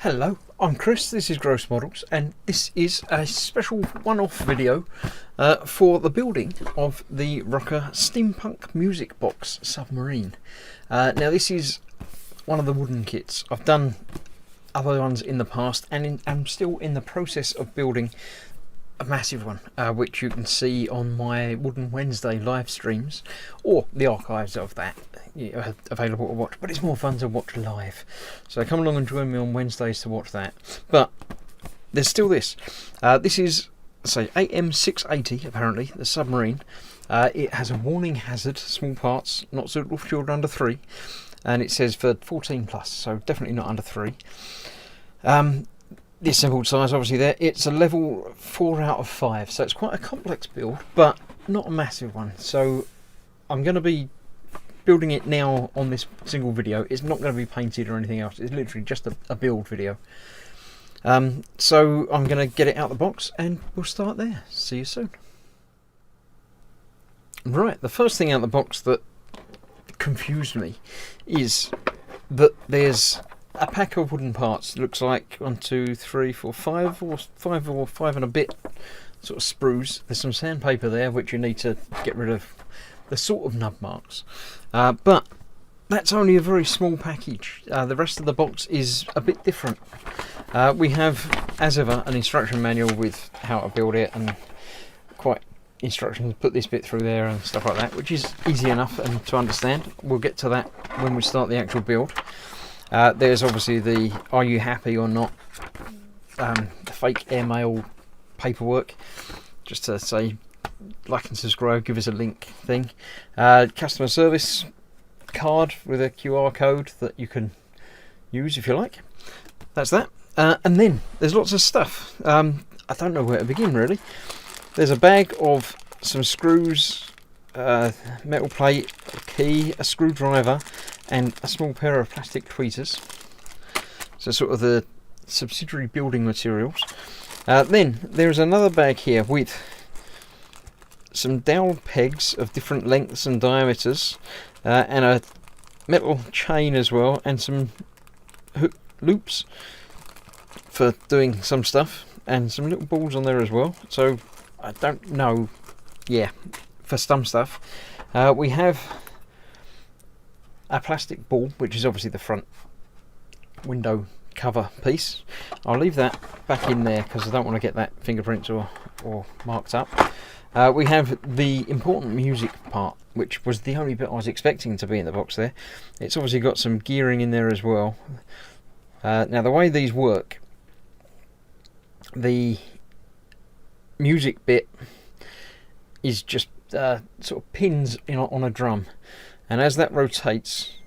Hello, I'm Chris, this is Gross Models, and this is a special one-off video for the building of the Rokr Steampunk music box Submarine. Now this is one of the wooden kits. I've done other ones in the past, and I'm still in the process of building a massive one, which you can see on my Wooden Wednesday live streams, or the archives of that available to watch, but it's more fun to watch live, so come along and join me on Wednesdays to watch that. But there's still this. This is, say, AM680 apparently, the Submarine. It has a warning hazard, small parts, not suitable for children under 3, and it says for 14 plus, so definitely not under 3. The assembled size obviously there, it's a level 4 out of 5, so it's quite a complex build, but not a massive one. So I'm going to be building it now on this single video. It's not going to be painted or anything else, it's literally just a build video. So I'm going to get it out of the box and we'll start there. See you soon. Right, the first thing out of the box that confused me is that there's a pack of wooden parts. Looks like 1, 2, 3, 4, 5 or 5 and a bit sort of sprues. There's some sandpaper there which you need to get rid of the sort of nub marks, but that's only a very small package. The rest of the box is a bit different. We have, as ever, an instruction manual with how to build it and quite instructions, put this bit through there and stuff like that, which is easy enough and to understand. We'll get to that when we start the actual build. There's obviously the "Are you happy or not?" The fake airmail paperwork, just to say like and subscribe, give us a link thing. Customer service card with a QR code that you can use if you like. That's that. And then there's lots of stuff. I don't know where to begin really. There's a bag of some screws, metal plate, a key, a screwdriver, and a small pair of plastic tweezers. So sort of the subsidiary building materials. Then there's another bag here with some dowel pegs of different lengths and diameters, and a metal chain as well, and some loops for doing some stuff, and some little balls on there as well. So I don't know, yeah, for some stuff. We have a plastic ball, which is obviously the front window cover piece. I'll leave that back in there because I don't want to get that fingerprints or marked up. We have the important music part, which was the only bit I was expecting to be in the box there. It's obviously got some gearing in there as well. Now the way these work, the music bit is just sort of pins on a drum, and as that rotates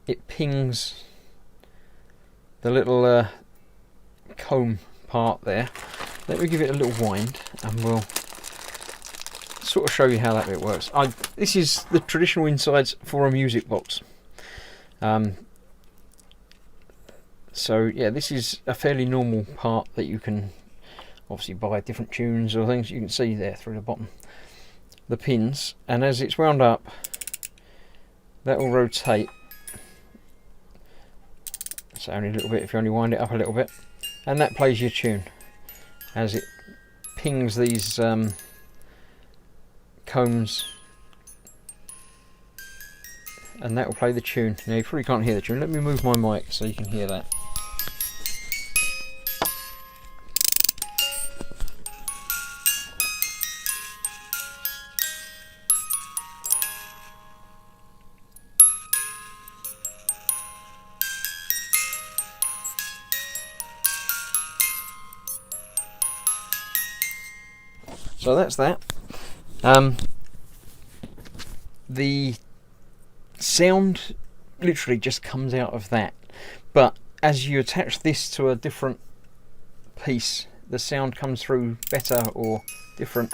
it pings the little comb part there. Let me give it a little wind and we'll sort of show you how that bit works. This is the traditional insides for a music box. So yeah, this is a fairly normal part that you can obviously buy different tunes or things. You can see there through the bottom the pins, and as it's wound up that will rotate. So only a little bit if you only wind it up a little bit, and that plays your tune as it pings these combs, and that will play the tune. Now you probably can't hear the tune. Let me move my mic so you can hear that. So that's that. The sound literally just comes out of that, but as you attach this to a different piece, the sound comes through better or different.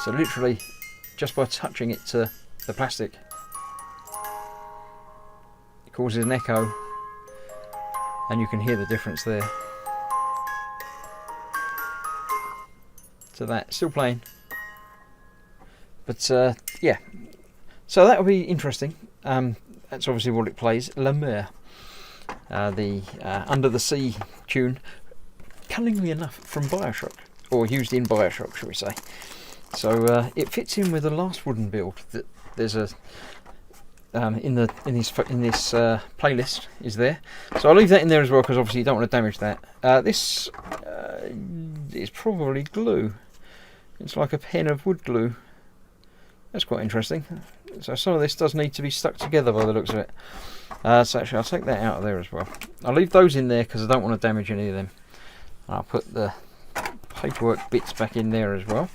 So literally just by touching it to the plastic, it causes an echo, and you can hear the difference there. So that's still playing, but yeah, so that'll be interesting. That's obviously what it plays, La Mer. the Under the Sea tune, cunningly enough from Bioshock, or used in Bioshock, shall we say. So it fits in with the last wooden build that there's a in this playlist is there. So I'll leave that in there as well, because obviously you don't want to damage that. This is probably glue. It's like a pen of wood glue. That's quite interesting. So some of this does need to be stuck together by the looks of it. So actually I'll take that out of there as well. I'll leave those in there because I don't want to damage any of them. I'll put the paperwork bits back in there as well.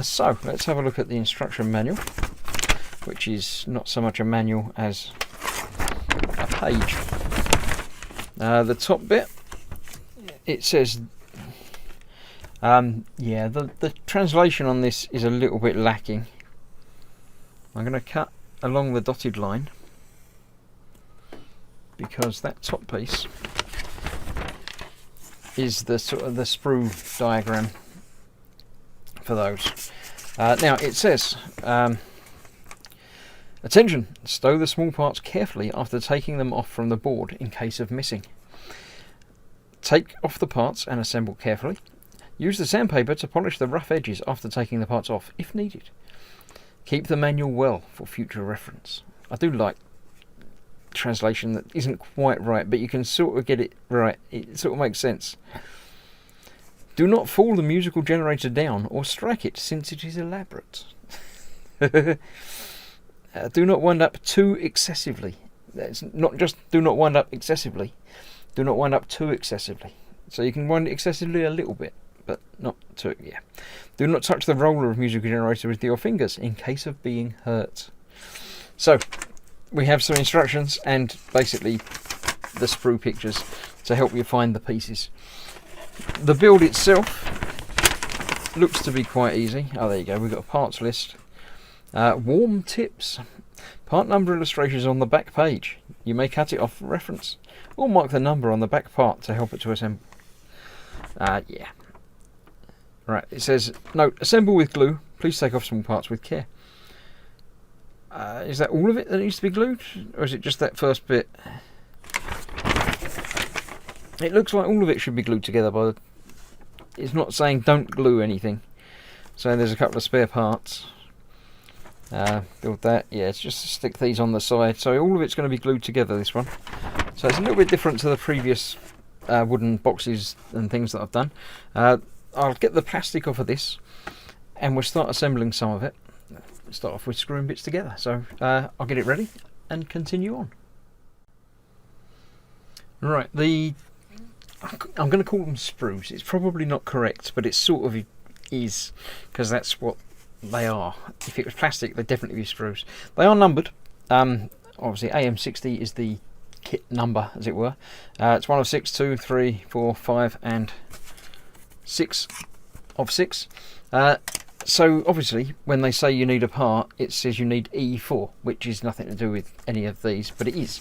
So let's have a look at the instruction manual, which is not so much a manual as a page. The top bit, it says, yeah, the translation on this is a little bit lacking. I'm going to cut along the dotted line because that top piece is the sort of the sprue diagram for those. Now it says, attention, stow the small parts carefully after taking them off from the board in case of missing. Take off the parts and assemble carefully. Use the sandpaper to polish the rough edges after taking the parts off if needed. Keep the manual well for future reference. I do like translation that isn't quite right, but you can sort of get it right. It sort of makes sense. Do not fall the musical generator down or strike it, since it is elaborate. Do not wind up too excessively. It's not just do not wind up excessively. Do not wind up too excessively. So you can wind it excessively a little bit, but not too, yeah. Do not touch the roller of musical generator with your fingers in case of being hurt. So we have some instructions and basically the sprue pictures to help you find the pieces. The build itself looks to be quite easy. Oh, there you go. We've got a parts list. Warm tips. Part number illustrations on the back page. You may cut it off for reference or mark the number on the back part to help it to assemble. Yeah. Right, it says, note, assemble with glue. Please take off small parts with care. Is that all of it that needs to be glued? Or is it just that first bit? It looks like all of it should be glued together, but it's not saying don't glue anything. So there's a couple of spare parts. Build that. Yeah, it's just to stick these on the side. So all of it's going to be glued together, this one. So it's a little bit different to the previous wooden boxes and things that I've done. I'll get the plastic off of this and we'll start assembling some of it. Start off with screwing bits together. So I'll get it ready and continue on. Right, I'm going to call them sprues. It's probably not correct, but it sort of is, because that's what they are. If it was plastic, they'd definitely be sprues. They are numbered. Obviously, AM680 is the kit number, as it were. It's 1 of 6, 2, 3, 4, 5, and 6 of 6. So obviously, when they say you need a part, it says you need E4, which is nothing to do with any of these, but it is.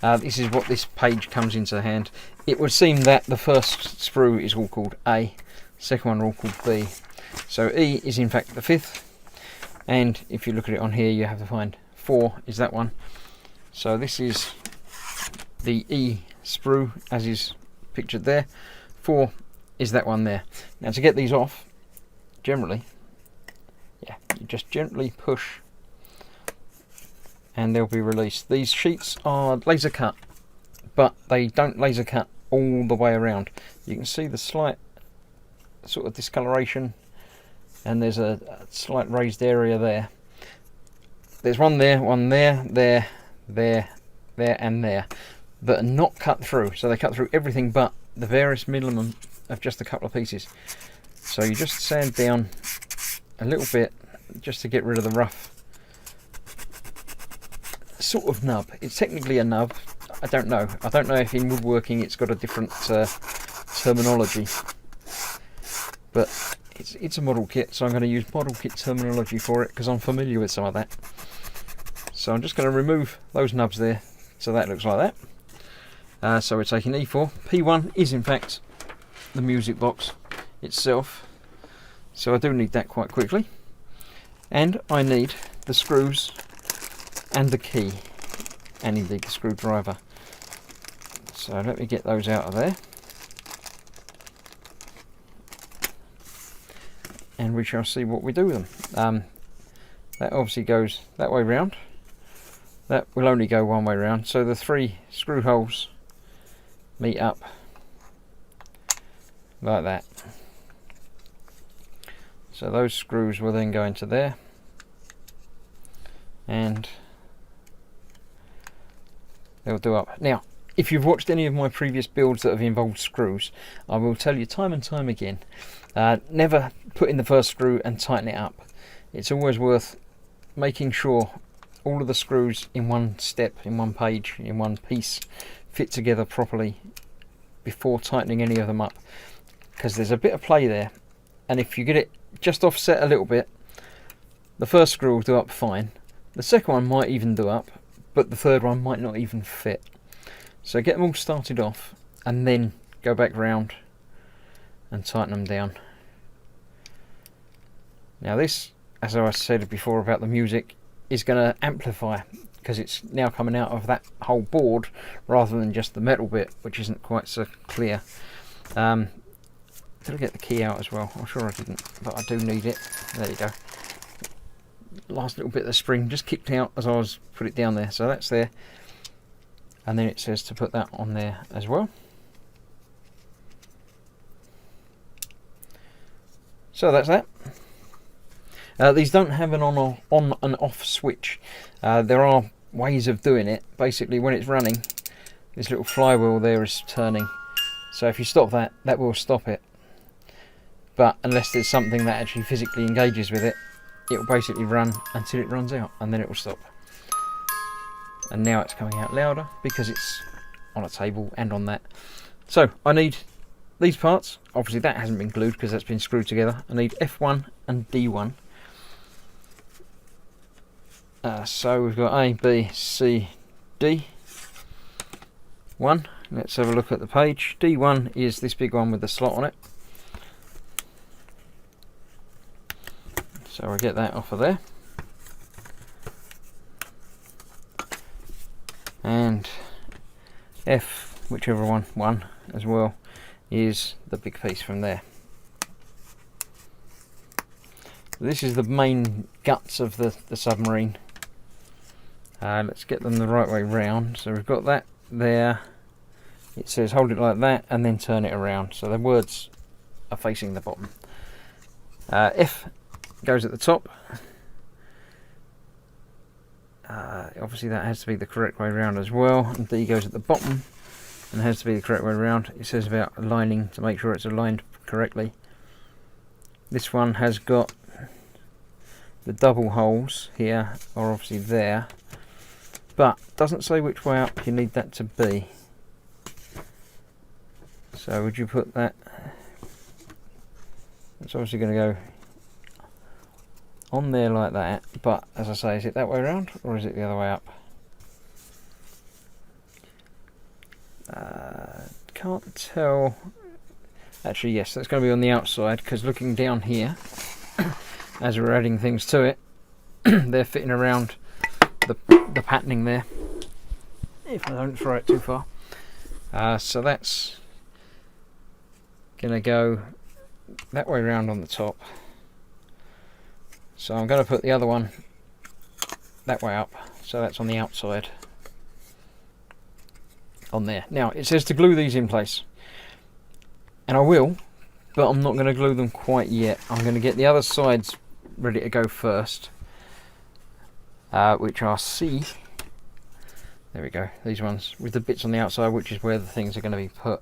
This is what this page comes into hand. It would seem that the first sprue is all called A, second one are all called B. So E is in fact the fifth, and if you look at it on here, you have to find 4 is that one. So this is the E sprue, as is pictured there. 4 is that one there. Now to get these off, generally, yeah, you just gently push and they'll be released. These sheets are laser cut, but they don't laser cut all the way around. You can see the slight sort of discoloration, and there's a slight raised area there. There's one there, there, and there, that are not cut through. So they cut through everything but the various minimum of just a couple of pieces. So you just sand down a little bit just to get rid of the rough sort of nub. It's technically a nub. I don't know. I don't know if in woodworking it's got a different terminology. But it's a model kit, so I'm going to use model kit terminology for it because I'm familiar with some of that. So I'm just going to remove those nubs there. So that looks like that. So we're taking E4. P1 is in fact the music box itself. So I do need that quite quickly. And I need the screws and the key. and indeed the screwdriver. So let me get those out of there, and we shall see what we do with them. That obviously goes that way round. That will only go one way round, so the 3 screw holes meet up like that. So those screws will then go into there, and they'll do up. Now, if you've watched any of my previous builds that have involved screws, I will tell you time and time again, never put in the first screw and tighten it up. It's always worth making sure all of the screws in one step, in one page, in one piece, fit together properly before tightening any of them up, because there's a bit of play there, and if you get it just offset a little bit, the first screw will do up fine, the second one might even do up, but the third one might not even fit. So get them all started off and then go back round and tighten them down. Now this, as I said before about the music, is going to amplify because it's now coming out of that whole board rather than just the metal bit, which isn't quite so clear. Did I get the key out as well? I'm sure I didn't, but I do need it. There you go. Last little bit of the spring just kicked out as I was put it down there, so that's there. And then it says to put that on there as well. So that's that. These don't have an on and off switch. There are ways of doing it. Basically, when it's running, this little flywheel there is turning. So if you stop that, that will stop it. But unless there's something that actually physically engages with it, it will basically run until it runs out, and then it will stop. And now it's coming out louder because it's on a table and on that. So I need these parts. Obviously that hasn't been glued because that's been screwed together. I need F1 and D1. So we've got A, B, C, D. 1. Let's have a look at the page. D1 is this big one with the slot on it. So we'll get that off of there. And F, whichever one as well, is the big piece from there. This is the main guts of the submarine. Let's get them the right way round. So we've got that there. It says hold it like that and then turn it around. So the words are facing the bottom. F goes at the top. Obviously that has to be the correct way around as well. And D goes at the bottom and has to be the correct way around. It says about aligning to make sure it's aligned correctly. This one has got the double holes here are obviously there, but doesn't say which way up you need that to be. So would you put that? It's obviously going to go on there like that, but as I say, is it that way around or is it the other way up? Can't tell. Actually yes, that's going to be on the outside, because looking down here as we're adding things to it they're fitting around the patterning there, if I don't throw it too far. So that's going to go that way around on the top. So I'm going to put the other one that way up, so that's on the outside on there. Now it says to glue these in place, and I will, but I'm not going to glue them quite yet. I'm going to get the other sides ready to go first, which are C. There we go, these ones with the bits on the outside, which is where the things are going to be put.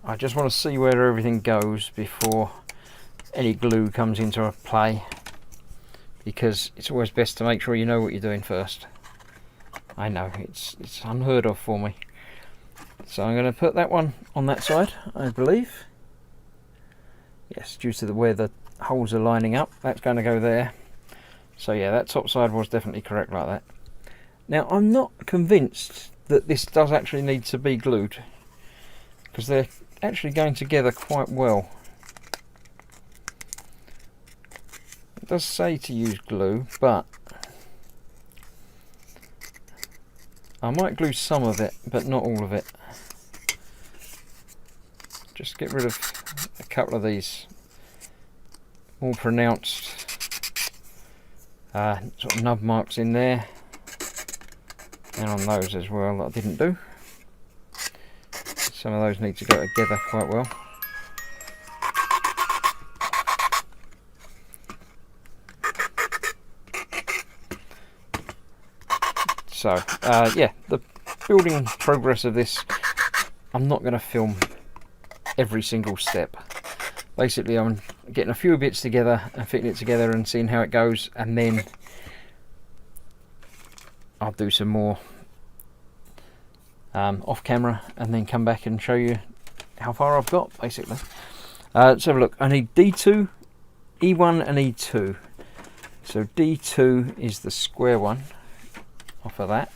I just want to see where everything goes before any glue comes into play, because it's always best to make sure you know what you're doing first. I know, it's unheard of for me. So I'm going to put that one on that side, I believe. Yes, due to where the holes are lining up, that's going to go there. So yeah, that top side was definitely correct like that. Now I'm not convinced that this does actually need to be glued, because they're actually going together quite well. It does say to use glue, but I might glue some of it, but not all of it. Just get rid of a couple of these more pronounced sort of nub marks in there, and on those as well that I didn't do. Some of those need to go together quite well. So yeah, the building progress of this, I'm not going to film every single step. Basically I'm getting a few bits together and fitting it together and seeing how it goes, and then I'll do some more off camera and then come back and show you how far I've got, basically. Let's have a look. I need D2, E1 and E2. So D2 is the square one off of that,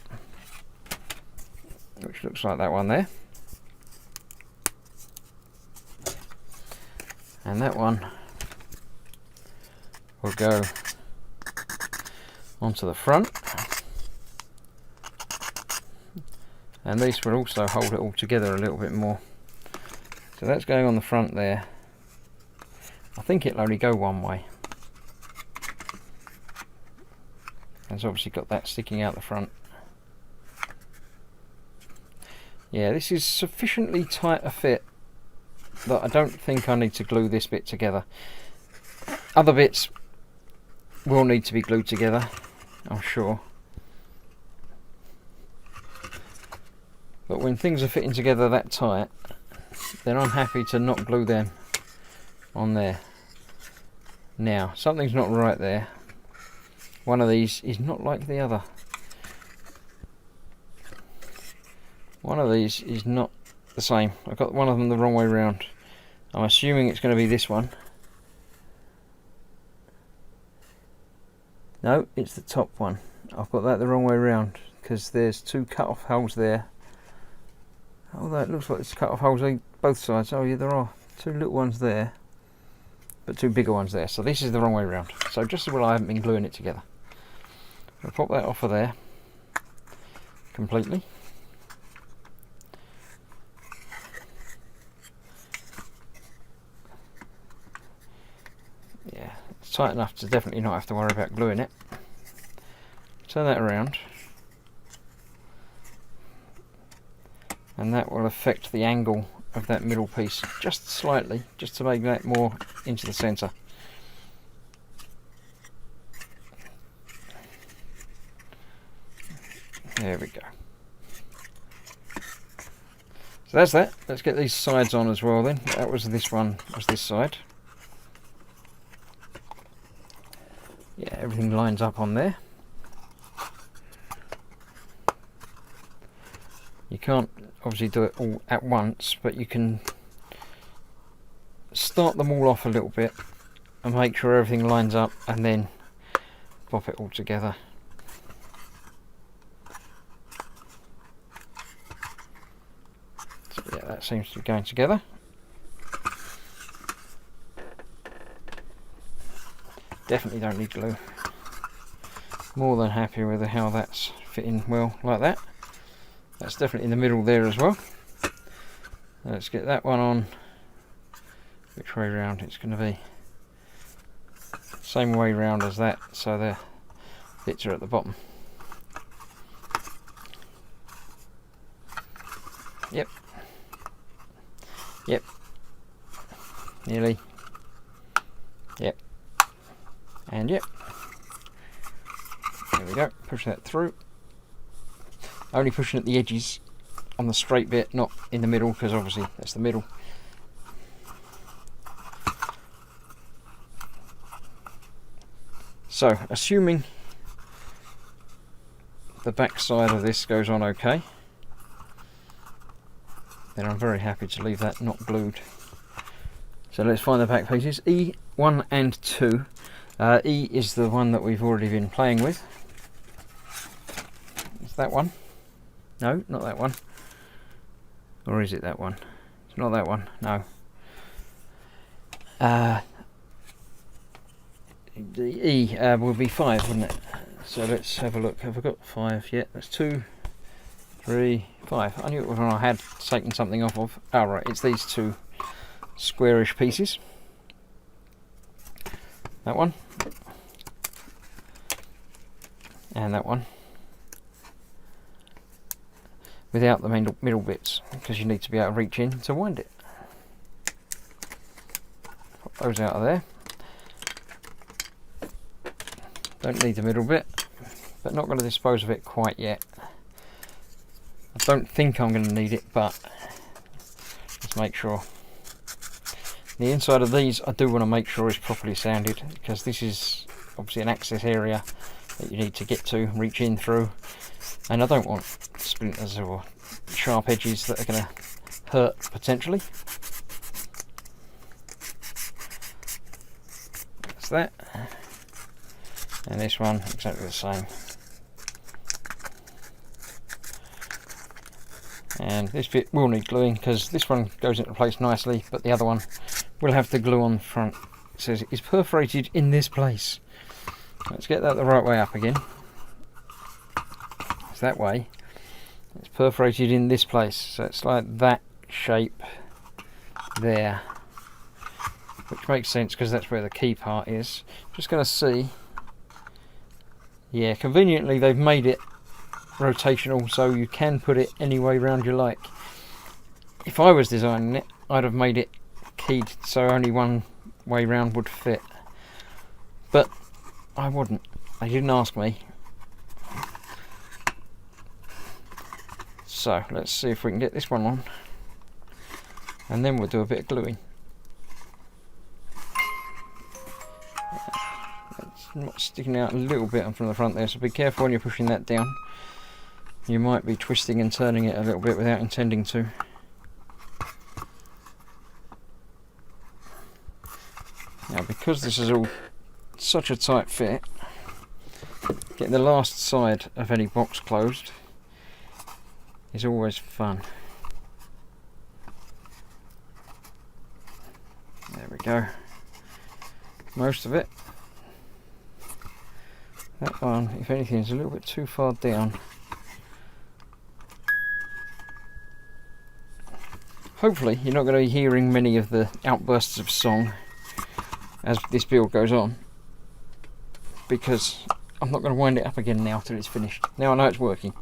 which looks like that one there. And that one will go onto the front. And these will also hold it all together a little bit more. So that's going on the front there. I think it'll only go one way. It's obviously got that sticking out the front. Yeah, this is sufficiently tight a fit that I don't think I need to glue this bit together. Other bits will need to be glued together, I'm sure. But when things are fitting together that tight, then I'm happy to not glue them on there. Now, something's not right there. One of these is not like the other. One of these is not the same. I've got one of them the wrong way round. I'm assuming it's going to be this one. No, it's the top one. I've got that the wrong way round because there's two cut off holes there. Although it looks like it's cut off holes on both sides. Oh yeah, there are two little ones there, but two bigger ones there. So this is the wrong way round. So just as well I haven't been gluing it together. I'll pop that off of there completely. Yeah, it's tight enough to definitely not have to worry about gluing it. Turn that around, and that will affect the angle of that middle piece just slightly, just to make that more into the centre. There we go. So that's that. Let's get these sides on as well then. That was this one, was this side. Yeah, everything lines up on there. You can't obviously do it all at once, but you can start them all off a little bit and make sure everything lines up and then pop it all together. So yeah, that seems to be going together. Definitely don't need glue. More than happy with how that's fitting well like that. That's definitely in the middle there as well. Let's get that one on. Which way round? It's going to be same way round as that, so the bits are at the bottom. Yep. Yep. Nearly. Yep. And yep. There we go. Push that through. Only pushing at the edges on the straight bit, not in the middle, because obviously that's the middle. So, assuming the back side of this goes on okay, then I'm very happy to leave that not glued. So let's find the back pieces. E1 and 2. E is the one that we've already been playing with. It's that one. No, not that one. Or is it that one? It's not that one, no. The E will be 5, wouldn't it? So let's have a look. Have I got 5? Yeah, that's 2, 3, 5. I knew it was when I had taken something off of. Oh right, it's these two squarish pieces. That one. And that one. Without the middle bits, because you need to be able to reach in to wind it. Pop those out of there. Don't need the middle bit, but not going to dispose of it quite yet. I don't think I'm going to need it, but let's make sure. The inside of these I do want to make sure is properly sanded, because this is obviously an access area that you need to get to, reach in through, and I don't want splinters or sharp edges that are going to hurt potentially. That's that. And this one, exactly the same. And this bit will need gluing, because this one goes into place nicely, but the other one will have the glue on front. It says it's perforated in this place. Let's get that the right way up again. It's that way. It's perforated in this place, so it's like that shape there, which makes sense because that's where the key part is. Just going to see. Yeah, conveniently they've made it rotational, so you can put it any way round you like. If I was designing it, I'd have made it keyed so only one way round would fit, but I wouldn't. They didn't ask me. So let's see if we can get this one on, and then we'll do a bit of gluing. It's not sticking out a little bit from the front there, so be careful when you're pushing that down. You might be twisting and turning it a little bit without intending to. Now, because this is all such a tight fit, getting the last side of any box closed is always fun. There we go. Most of it. That one, if anything, is a little bit too far down. Hopefully you're not going to be hearing many of the outbursts of song as this build goes on, because I'm not going to wind it up again now till it's finished. Now I know it's working,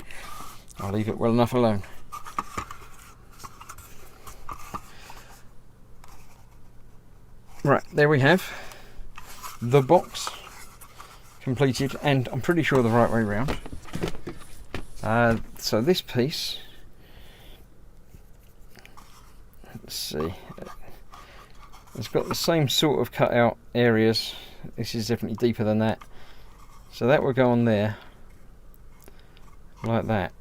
I'll leave it well enough alone. Right, there we have the box completed, and I'm pretty sure the right way round. So this piece, let's see, it's got the same sort of cut out areas. This is definitely deeper than that, so that will go on there like that.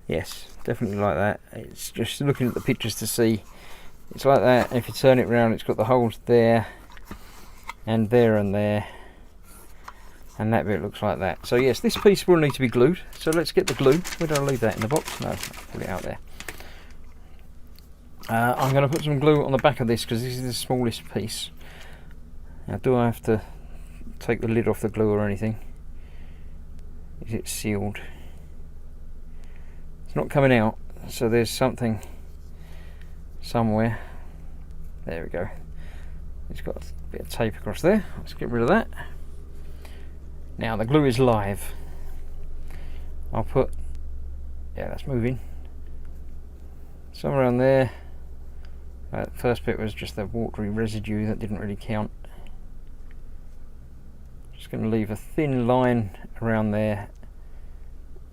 Yes, definitely like that. It's just looking at the pictures to see it's like that, and if you turn it round it's got the holes there and there and there, and that bit looks like that. So yes, this piece will need to be glued, so let's get the glue. Where did I leave that? In the box? No, I'll put it out there. I'm going to put some glue on the back of this because this is the smallest piece. Now, do I have to take the lid off the glue or anything? Is it sealed? It's not coming out, so there's something somewhere. There we go. It's got a bit of tape across there. Let's get rid of that. Now the glue is live. I'll put, yeah, that's moving. Somewhere around there. First bit was just the watery residue that didn't really count. Just going to leave a thin line around there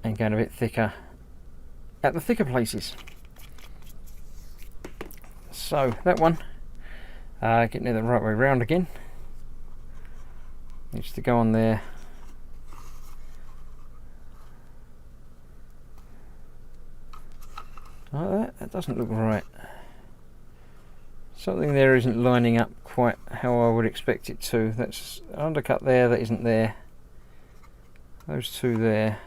and going a bit thicker at the thicker places. So that one, getting it the right way round again, needs to go on there. Like that doesn't look right. Something there isn't lining up quite how I would expect it to. That's an undercut there that isn't there. Those two there.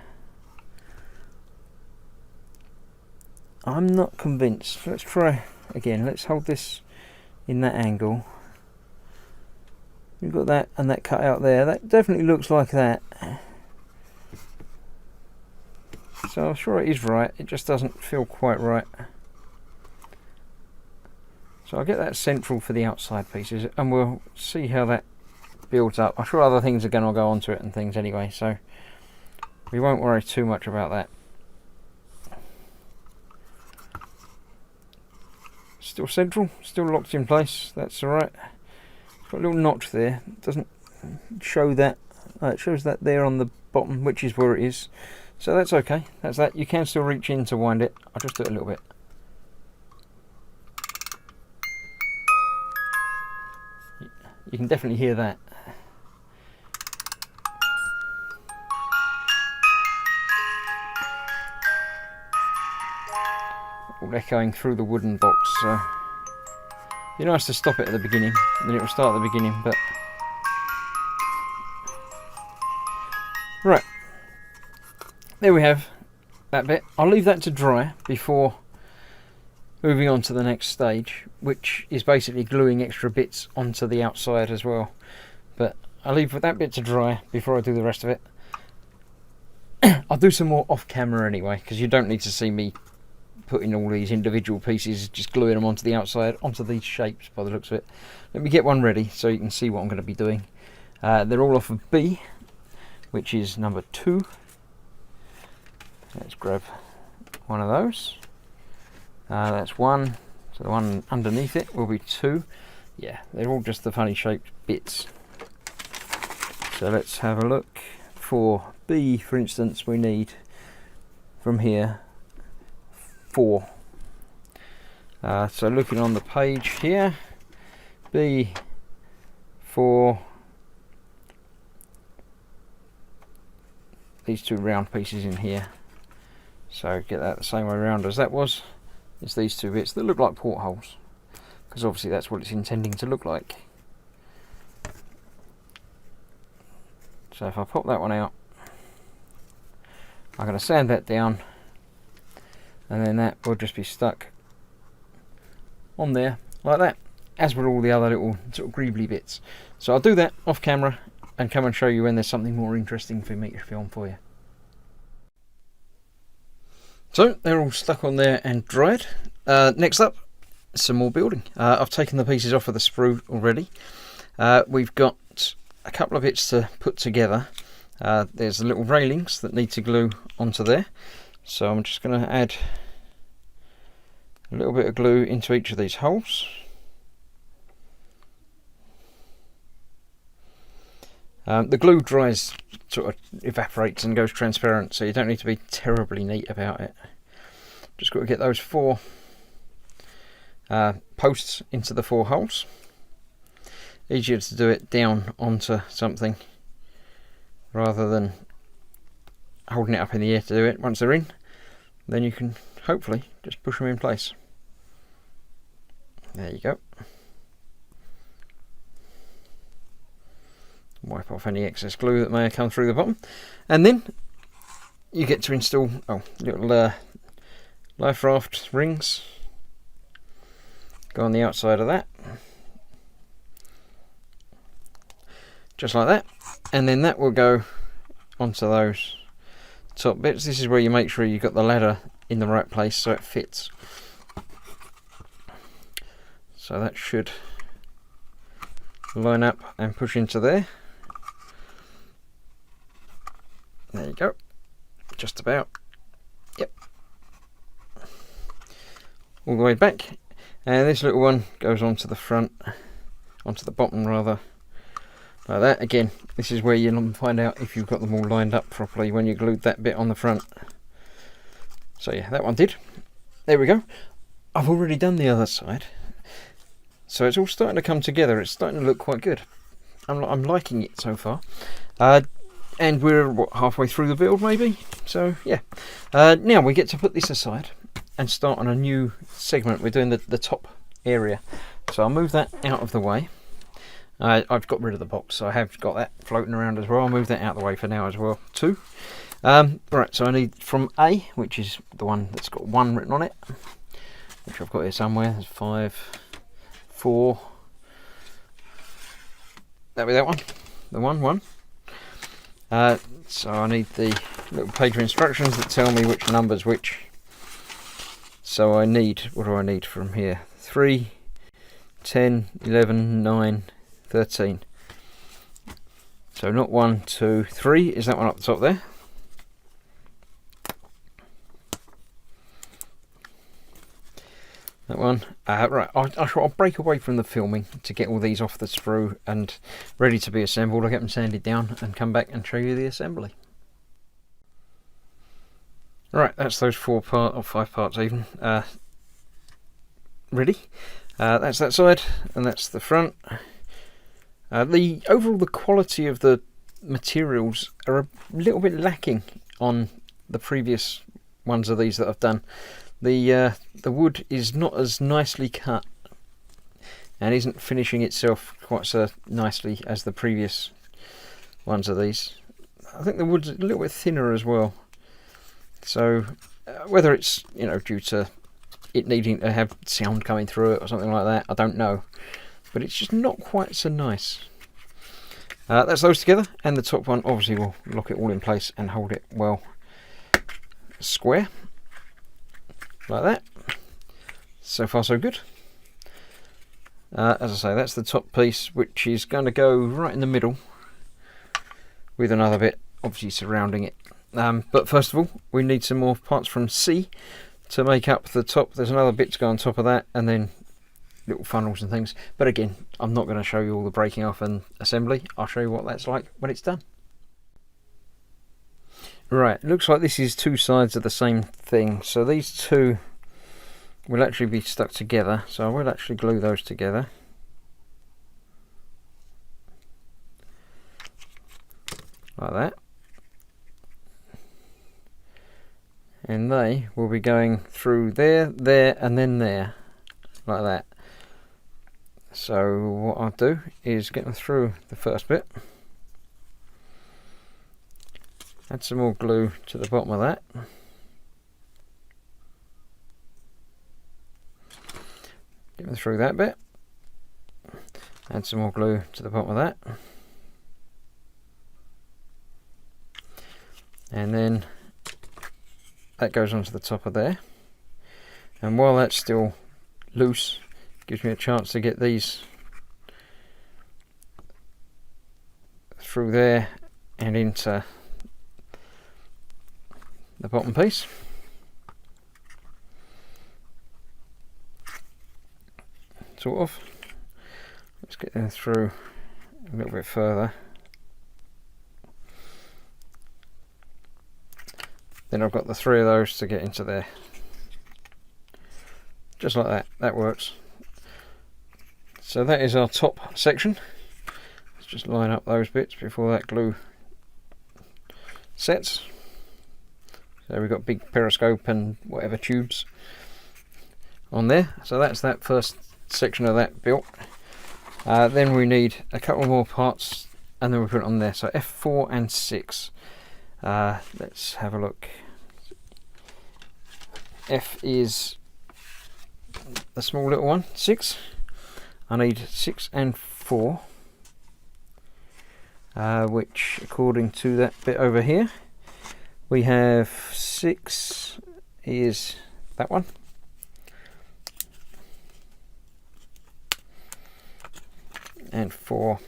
I'm not convinced. Let's try again. Let's hold this in that angle. You've got that and that cut out there. That definitely looks like that. So I'm sure it is right, it just doesn't feel quite right. So I'll get that central for the outside pieces and we'll see how that builds up. I'm sure other things are going to go onto it and things anyway, so we won't worry too much about that. Still central, still locked in place, that's alright. It's got a little notch there, it doesn't show that, it shows that there on the bottom, which is where it is. So that's okay, that's that. You can still reach in to wind it. I'll just do it a little bit. You can definitely hear that. All echoing through the wooden box. So it'd be nice to stop it at the beginning, then it will start at the beginning. But right, there we have that bit. I'll leave that to dry before moving on to the next stage, which is basically gluing extra bits onto the outside as well. But I'll leave that bit to dry before I do the rest of it. I'll do some more off camera anyway, because you don't need to see me putting all these individual pieces, just gluing them onto the outside, onto these shapes by the looks of it. Let me get one ready so you can see what I'm going to be doing. They're all off of B, which is number 2. Let's grab one of those. That's 1, so the one underneath it will be 2. Yeah, they're all just the funny shaped bits. So let's have a look. For B, for instance, we need from here 4. So looking on the page here, B 4, these 2 round pieces in here. So get that the same way around as that was. It's these 2 bits that look like portholes, because obviously that's what it's intending to look like. So if I pop that one out, I'm going to sand that down, and then that will just be stuck on there like that, as with all the other little sort of greebly bits. So I'll do that off camera and come and show you when there's something more interesting for me to film for you. So they're all stuck on there and dried. Next up, some more building. I've taken the pieces off of the sprue already. We've got a couple of bits to put together. There's the little railings that need to glue onto there. So I'm just going to add a little bit of glue into each of these holes. The glue dries, sort of evaporates and goes transparent, so you don't need to be terribly neat about it. Just got to get those 4 posts into the 4 holes. Easier to do it down onto something rather than holding it up in the air to do it. Once they're in, then you can hopefully just push them in place. There you go. Wipe off any excess glue that may have come through the bottom, and then you get to install little life raft rings. Go on the outside of that, just like that, and then that will go onto those top bits. This is where you make sure you've got the ladder in the right place so it fits. So that should line up and push into there. There you go, just about. Yep, all the way back, and this little one goes onto the front, onto the bottom rather, like that. Again, this is where you'll find out if you've got them all lined up properly when you glued that bit on the front. So yeah, that one did. There we go. I've already done the other side, so it's all starting to come together. It's starting to look quite good. I'm liking it so far. And we're halfway through the build maybe, so yeah. Now we get to put this aside and start on a new segment. We're doing the top area, so I'll move that out of the way. I've got rid of the box, so I have got that floating around as well. I'll move that out of the way for now as well too. Right, so I need from A, which is the one that's got 1 written on it, which I've got here somewhere. There's 5, 4, that'll be that one, the 1. So I need the little page of instructions that tell me which number's which. So I need, what do I need from here? 3, 10, 11, 9, 13. So not 1, 2, 3 is that one up the top there. That one. Right, I'll break away from the filming to get all these off the sprue and ready to be assembled. I'll get them sanded down and come back and show you the assembly. Right, that's those 4 parts, or 5 parts even, ready. That's that side, and that's the front. Overall, the quality of the materials are a little bit lacking on the previous ones of these that I've done. The wood is not as nicely cut and isn't finishing itself quite so nicely as the previous ones of these. I think the wood's a little bit thinner as well. So whether it's, you know, due to it needing to have sound coming through it or something like that, I don't know. But it's just not quite so nice. That's those together, and the top one obviously will lock it all in place and hold it well square. Like that. So far so good. As I say, that's the top piece, which is going to go right in the middle with another bit obviously surrounding it. But first of all, we need some more parts from C to make up the top. There's another bit to go on top of that, and then little funnels and things. But again, I'm not going to show you all the breaking off and assembly. I'll show you what that's like when it's done. Right, looks like this is 2 sides of the same thing. So these two will actually be stuck together. So I will actually glue those together. Like that. And they will be going through there, there, and then there. Like that. So what I'll do is get them through the first bit. Add some more glue to the bottom of that. Get them through that bit. Add some more glue to the bottom of that. And then that goes onto the top of there. And while that's still loose, it gives me a chance to get these through there and into the bottom piece. Sort of. Let's get them through a little bit further. Then I've got the 3 of those to get into there. Just like that. That works. So that is our top section. Let's just line up those bits before that glue sets. So we've got big periscope and whatever tubes on there. So that's that first section of that built. Then we need a couple more parts, and then we put it on there. So F4 and 6. Let's have a look. F is the small little one, 6. I need 6 and 4, which according to that bit over here, we have 6 is that one. And 4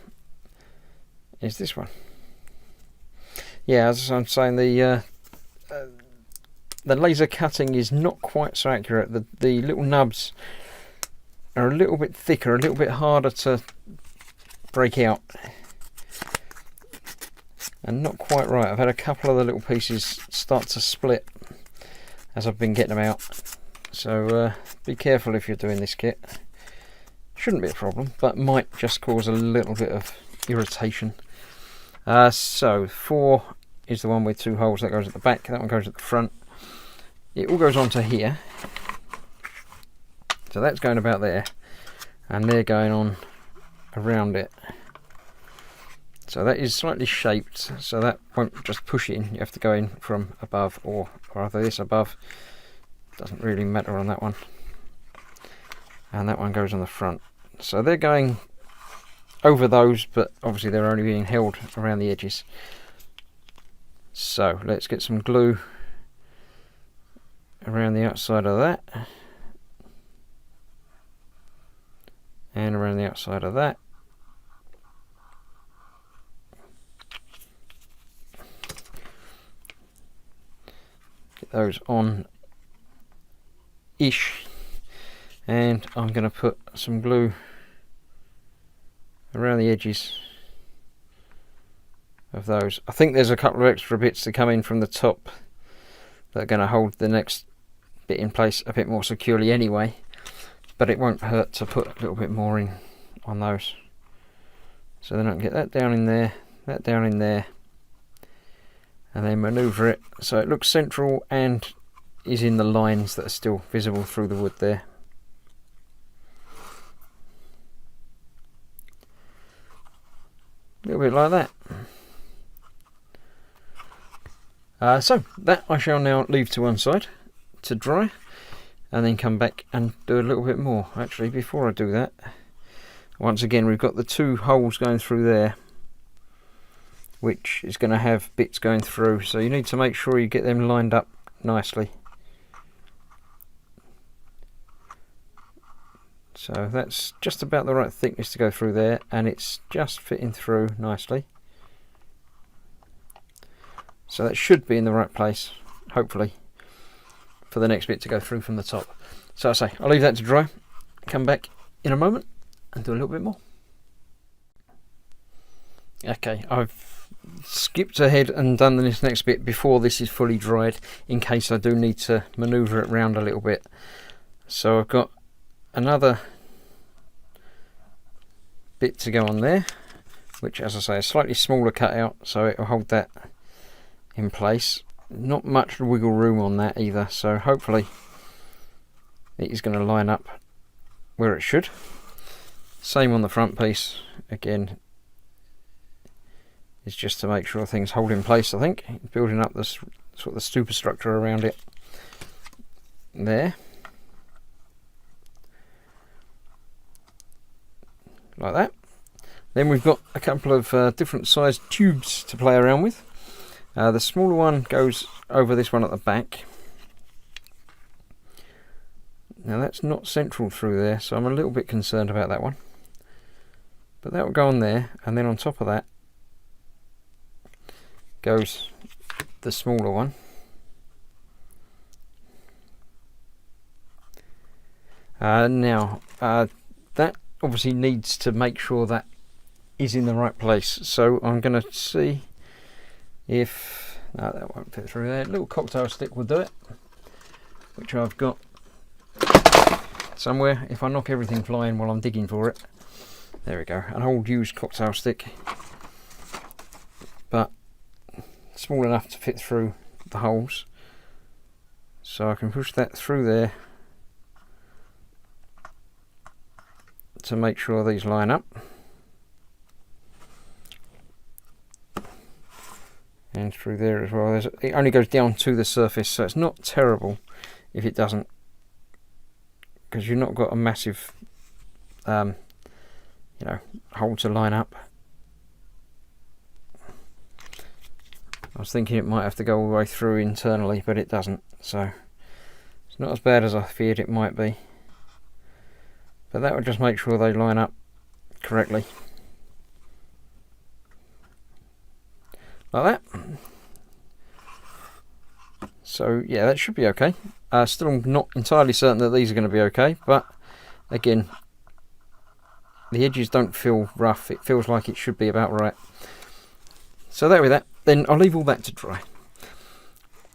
is this one. Yeah, as I'm saying, the laser cutting is not quite so accurate. The little nubs are a little bit thicker, a little bit harder to break out. And not quite right. I've had a couple of the little pieces start to split as I've been getting them out. So be careful if you're doing this kit. Shouldn't be a problem, but might just cause a little bit of irritation. So 4 is the one with 2 holes. That goes at the back, that one goes at the front. It all goes onto here. So that's going about there, and they're going on around it. So that is slightly shaped, so that won't just push in. You have to go in from above, or either this above. Doesn't really matter on that one. And that one goes on the front. So they're going over those, but obviously they're only being held around the edges. So let's get some glue around the outside of that, and around the outside of that. Get those on ish, and I'm going to put some glue around the edges of those. I think there's a couple of extra bits to come in from the top that are going to hold the next bit in place a bit more securely anyway, but it won't hurt to put a little bit more in on those. So then I can get that down in there, that down in there, and then manoeuvre it so it looks central and is in the lines that are still visible through the wood there. A little bit like that. So that I shall now leave to one side to dry, and then come back and do a little bit more. Actually, before I do that, once again we've got the two holes going through there, which is going to have bits going through, so you need to make sure you get them lined up nicely. So that's just about the right thickness to go through there, and it's just fitting through nicely. So that should be in the right place, hopefully, for the next bit to go through from the top. So I say, I'll leave that to dry, come back in a moment and do a little bit more. Okay, I've skipped ahead and done this next bit before this is fully dried, in case I do need to manoeuvre it around a little bit. So I've got another bit to go on there, which, as I say, is slightly smaller cutout, so it will hold that in place. Not much wiggle room on that either, so hopefully it is going to line up where it should. Same on the front piece, again, it's just to make sure things hold in place. I think building up this sort of the superstructure around it there, like that. Then we've got a couple of different sized tubes to play around with. The smaller one goes over this one at the back. Now that's not central through there, so I'm a little bit concerned about that one. But that will go on there, and then on top of that goes the smaller one. Now that obviously needs to make sure that is in the right place, so I'm going to see if no, that won't fit through there. A little cocktail stick will do it, which I've got somewhere if I knock everything flying while I'm digging for it. There we go, an old used cocktail stick, but small enough to fit through the holes, so I can push that through there to make sure these line up. And through there as well. It only goes down to the surface, so it's not terrible if it doesn't, because you've not got a massive hole to line up. I was thinking it might have to go all the way through internally, but it doesn't, so it's not as bad as I feared it might be. But that would just make sure they line up correctly. Like that. So yeah, that should be okay. Still not entirely certain that these are going to be okay, but again, the edges don't feel rough. It feels like it should be about right. So there with that. Then I'll leave all that to dry,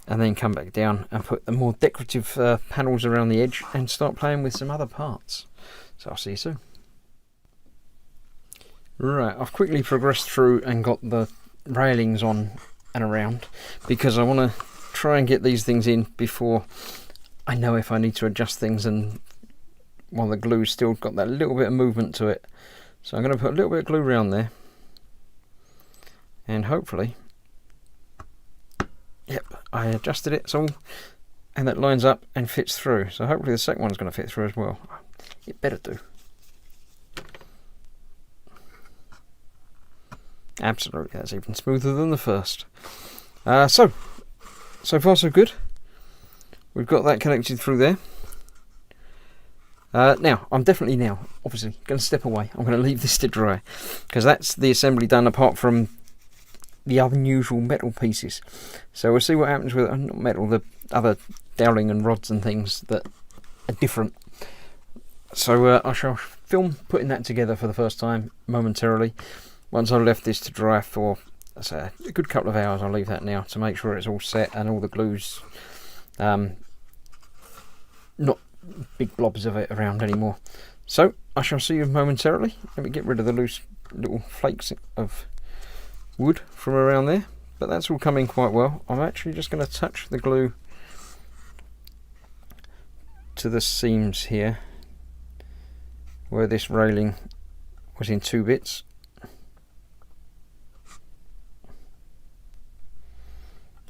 and then come back down and put the more decorative panels around the edge and start playing with some other parts. So I'll see you soon. Right, I've quickly progressed through and got the railings on and around, because I want to try and get these things in before I know if I need to adjust things, and while the glue's still got that little bit of movement to it. So I'm going to put a little bit of glue around there, and hopefully, yep, I adjusted it so, and that lines up and fits through. So hopefully the second one's going to fit through as well. It better do. Absolutely, that's even smoother than the first. So far so good. We've got that connected through there. Now, I'm definitely obviously, going to step away. I'm going to leave this to dry, because that's the assembly done apart from the unusual metal pieces. So we'll see what happens with not metal, the other dowling and rods and things that are different. So I shall film putting that together for the first time momentarily. Once I've left this to dry for a good couple of hours, I'll leave that now to make sure it's all set and all the glues not big blobs of it around anymore. So I shall see you momentarily. Let me get rid of the loose little flakes of wood from around there, but that's all coming quite well. I'm actually just going to touch the glue to the seams here where this railing was in 2 bits.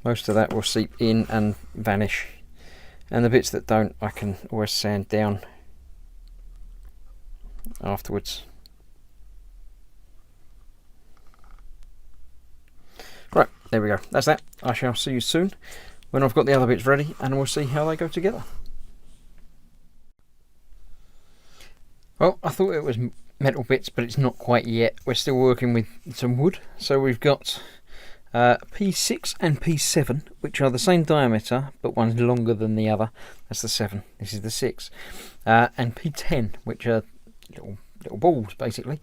Most of that will seep in and vanish, and the bits that don't I can always sand down afterwards. Right, there we go, that's that. I shall see you soon when I've got the other bits ready, and we'll see how they go together. Well, I thought it was metal bits, but it's not quite yet. We're still working with some wood. So we've got P6 and P7, which are the same diameter, but one's longer than the other. That's the 7, this is the 6. And P10, which are little balls, basically.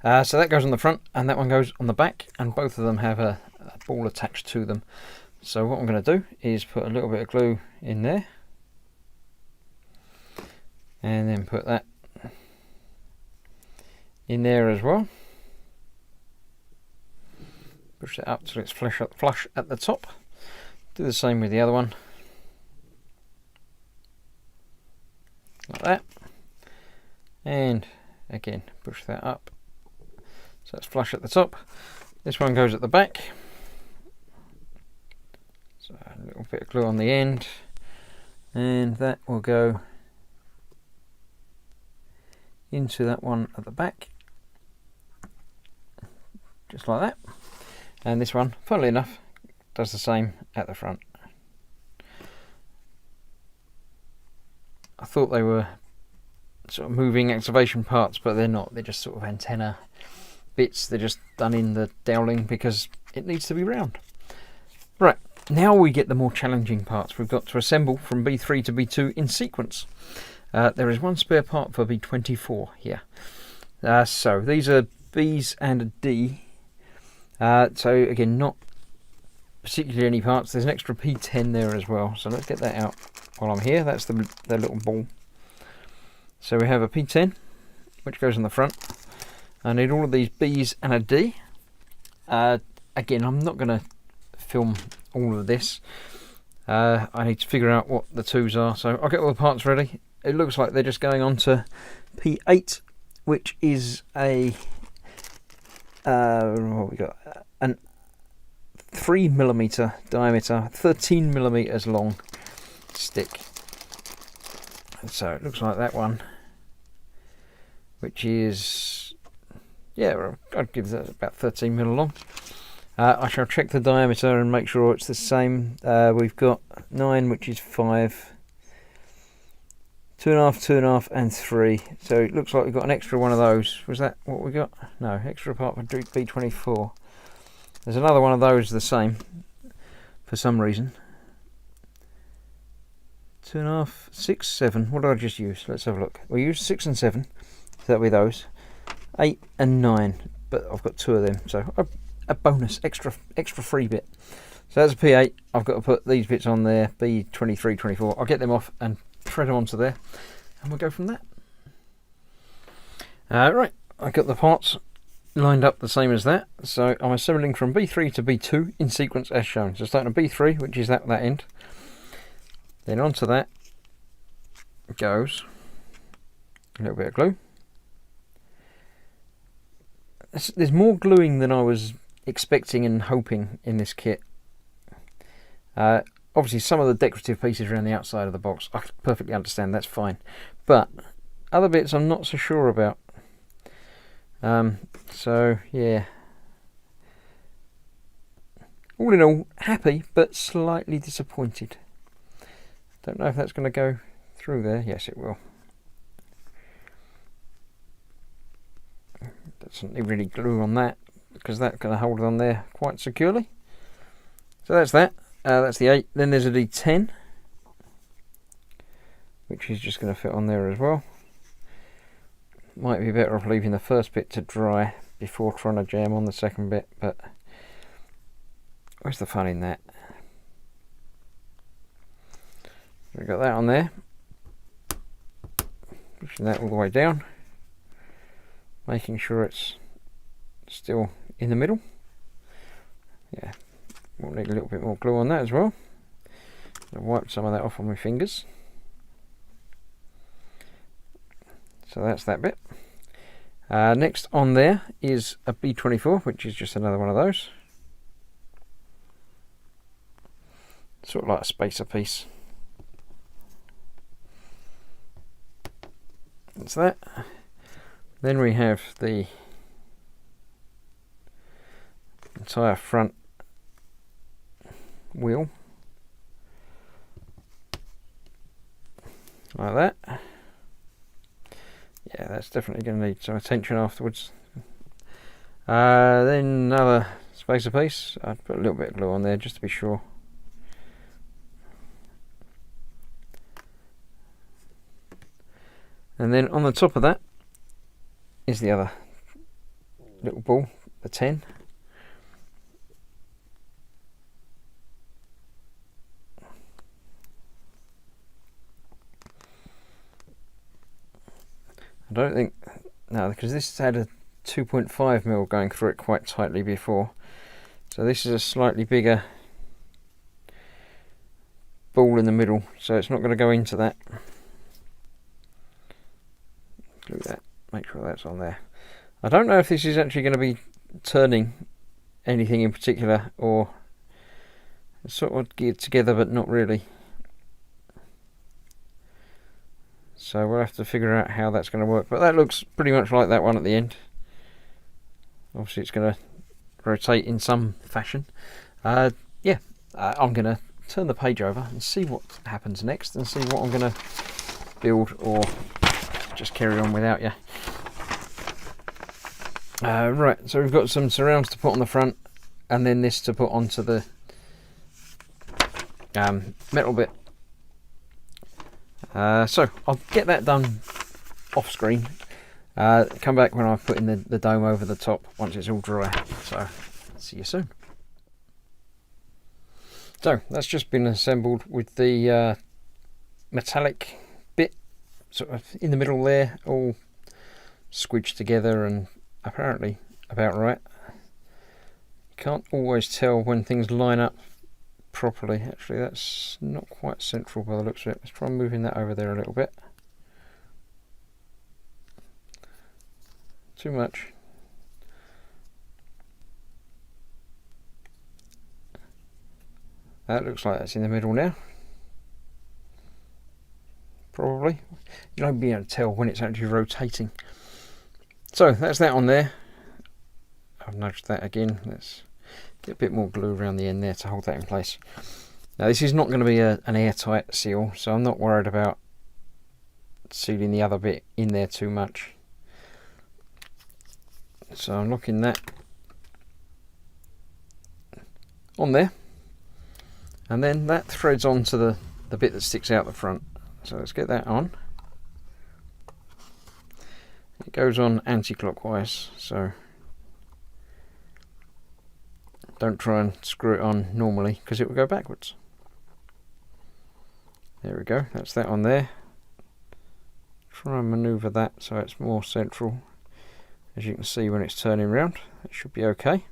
So that goes on the front, and that one goes on the back, and both of them have a ball attached to them. So what I'm going to do is put a little bit of glue in there, and then put that in there as well. Push it up till it's flush at the top. Do the same with the other one, like that. And again, push that up so it's flush at the top. This one goes at the back. So a little bit of glue on the end, and that will go into that one at the back, just like that. And this one, funnily enough, does the same at the front. I thought they were sort of moving activation parts, but they're not. They're just sort of antenna bits. They're just done in the dowling because it needs to be round. Right, now we get the more challenging parts. We've got to assemble from B3 to B2 in sequence. There is one spare part for B24 here. So these are B's and a D. So again, not particularly any parts. There's an extra P10 there as well. So let's get that out while I'm here. That's the little ball. So we have a P10, which goes on the front. I need all of these B's and a D. Again, I'm not going to film all of this. I need to figure out what the 2s are. So I'll get all the parts ready. It looks like they're just going on to P8, which is a what we got? An 3mm diameter, 13mm long stick. So it looks like that one, which is, yeah, I'd give that about 13mm long. I shall check the diameter and make sure it's the same. We've got 9, which is 5, 2.5, 2.5, and 3. So it looks like we've got an extra one of those. Was that what we got? No, extra part for B24. There's another one of those the same for some reason. 2.5, 6, 7. What did I just use? Let's have a look. We used 6 and 7. So that'll be those. 8 and 9. But I've got 2 of them. So a bonus, extra free bit. So that's a P8. I've got to put these bits on there. B23, 24. I'll get them off and thread them onto there, and we'll go from that. Right, I've got the parts lined up the same as that, so I'm assembling from B3 to B2 in sequence as shown. So starting at B3, which is that end, then onto that goes a little bit of glue. There's more gluing than I was expecting and hoping in this kit. Obviously some of the decorative pieces around the outside of the box I perfectly understand, that's fine, but other bits I'm not so sure about. So yeah, all in all, happy but slightly disappointed. Don't know if that's going to go through there. Yes, it will. Doesn't need really glue on that, because that's going to hold it on there quite securely. So that's that. That's the 8. Then there's a D10, which is just going to fit on there as well. Might be better off leaving the first bit to dry before trying to jam on the second bit, but where's the fun in that? We've got that on there. Pushing that all the way down, making sure it's still in the middle. Yeah, we'll need a little bit more glue on that as well. I'll wipe some of that off on my fingers. So that's that bit. Next on there is a B24, which is just another one of those. Sort of like a spacer piece. That's that. Then we have the entire front wheel. Like that. Yeah, that's definitely going to need some attention afterwards. Then another spacer piece. I'd put a little bit of glue on there just to be sure. And then on the top of that is the other little ball, the 10. I don't think, no, because this had a 2.5mm going through it quite tightly before. So this is a slightly bigger ball in the middle, so it's not going to go into that. Glue that, make sure that's on there. I don't know if this is actually going to be turning anything in particular, or it's sort of geared together but not really. So we'll have to figure out how that's going to work, but that looks pretty much like that one at the end. Obviously it's going to rotate in some fashion. I'm going to turn the page over and see what happens next, and see what I'm going to build, or just carry on without you. Right, so we've got some surrounds to put on the front, and then this to put onto the metal bit. So I'll get that done off screen. Come back when I've put in the dome over the top once it's all dry. So see you soon. So that's just been assembled with the metallic bit sort of in the middle there, all squidged together and apparently about right. Can't always tell when things line up properly. Actually, that's not quite central by the looks of it. Let's try moving that over there a little bit. Too much. That looks like that's in the middle now. Probably. You won't be able to tell when it's actually rotating. So that's that on there. I've nudged that again. Let's get a bit more glue around the end there to hold that in place. Now this is not going to be an airtight seal, so I'm not worried about sealing the other bit in there too much. So I'm locking that on there, and then that threads onto the bit that sticks out the front. So let's get that on. It goes on anti-clockwise, so don't try and screw it on normally, because it will go backwards. There we go, that's that on there. Try and manoeuvre that so it's more central. As you can see when it's turning round, it should be okay.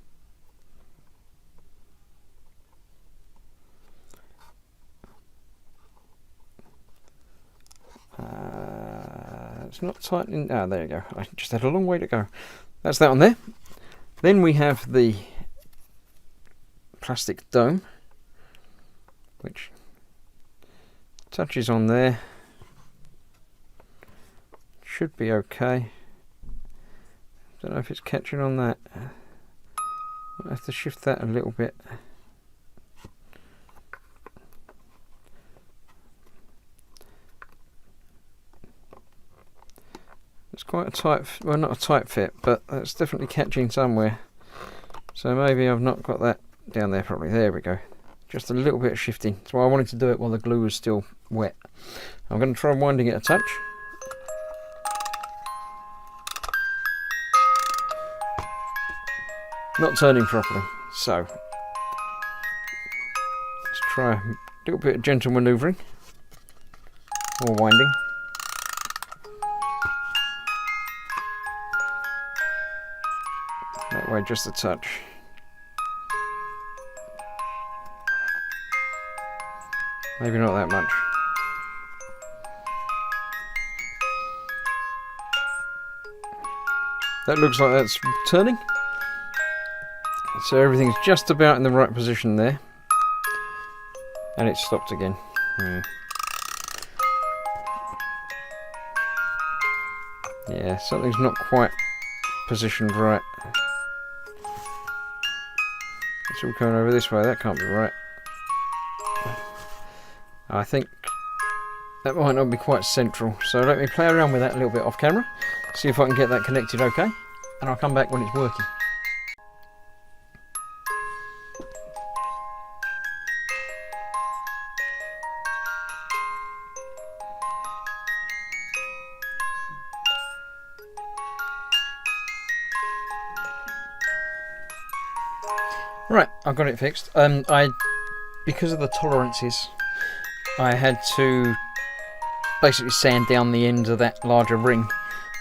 It's not tightening. Ah, there you go. I just had a long way to go. That's that on there. Then we have the plastic dome, which touches on there. Should be okay. Don't know if it's catching on that. I'll have to shift that a little bit. quite a tight, well, not a tight fit, but it's definitely catching somewhere. So maybe I've not got that down there properly. There we go. Just a little bit of shifting. That's why I wanted to do it while the glue was still wet. I'm going to try winding it a touch. Not turning properly. So let's try a little bit of gentle manoeuvring or winding. That way, just a touch. Maybe not that much. That looks like that's turning. So everything's just about in the right position there. And it stopped again. Yeah, something's not quite positioned right. It's all coming over this way, that can't be right. I think that might not be quite central, so let me play around with that a little bit off camera, see if I can get that connected okay, and I'll come back when it's working. Right, I've got it fixed. Because of the tolerances, I had to basically sand down the ends of that larger ring.